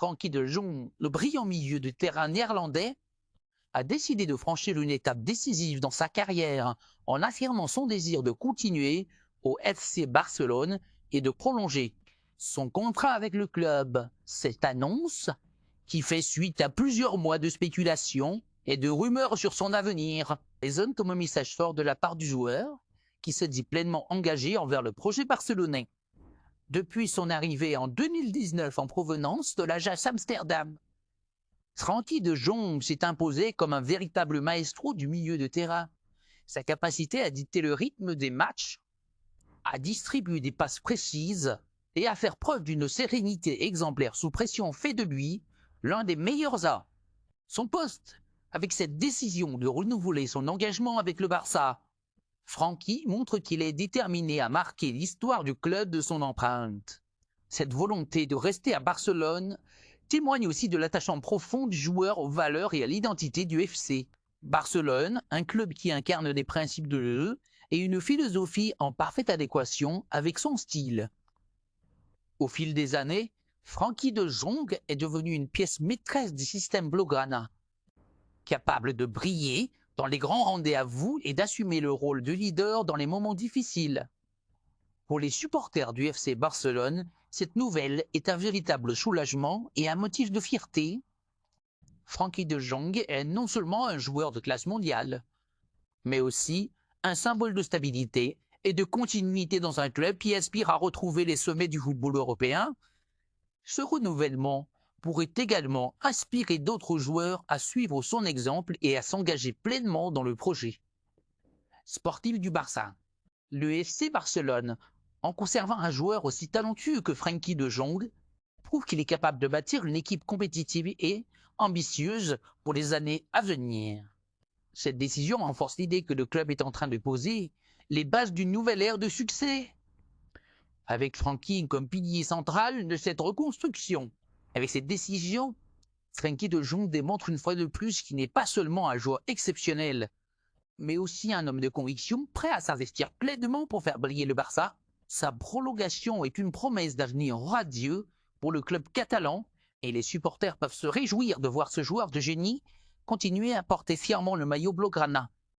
Frenkie de Jong, le brillant milieu de terrain néerlandais, a décidé de franchir une étape décisive dans sa carrière en affirmant son désir de continuer au FC Barcelone et de prolonger son contrat avec le club. Cette annonce, qui fait suite à plusieurs mois de spéculation et de rumeurs sur son avenir, résonne comme un message fort de la part du joueur, qui se dit pleinement engagé envers le projet barcelonais. Depuis son arrivée en 2019 en provenance de l'Ajax Amsterdam, Frenkie de Jong s'est imposé comme un véritable maestro du milieu de terrain. Sa capacité à dicter le rythme des matchs, à distribuer des passes précises et à faire preuve d'une sérénité exemplaire sous pression fait de lui l'un des meilleurs à son poste. Avec cette décision de renouveler son engagement avec le Barça, Frenkie montre qu'il est déterminé à marquer l'histoire du club de son empreinte. Cette volonté de rester à Barcelone témoigne aussi de l'attachement profond du joueur aux valeurs et à l'identité du FC. Barcelone, un club qui incarne des principes de jeu et une philosophie en parfaite adéquation avec son style. Au fil des années, Frenkie de Jong est devenu une pièce maîtresse du système blaugrana, capable de briller dans les grands rendez-vous et d'assumer le rôle de leader dans les moments difficiles. Pour les supporters du FC Barcelone, cette nouvelle est un véritable soulagement et un motif de fierté. Frenkie de Jong est non seulement un joueur de classe mondiale, mais aussi un symbole de stabilité et de continuité dans un club qui aspire à retrouver les sommets du football européen. Ce renouvellement pourrait également inspirer d'autres joueurs à suivre son exemple et à s'engager pleinement dans le projet sportif du Barça. Le FC Barcelone, en conservant un joueur aussi talentueux que Frenkie de Jong, prouve qu'il est capable de bâtir une équipe compétitive et ambitieuse pour les années à venir. Cette décision renforce l'idée que le club est en train de poser les bases d'une nouvelle ère de succès, avec Frenkie comme pilier central de cette reconstruction. Avec cette décision, Frenkie de Jong démontre une fois de plus qu'il n'est pas seulement un joueur exceptionnel, mais aussi un homme de conviction prêt à s'investir pleinement pour faire briller le Barça. Sa prolongation est une promesse d'avenir radieux pour le club catalan et les supporters peuvent se réjouir de voir ce joueur de génie continuer à porter fièrement le maillot blaugrana.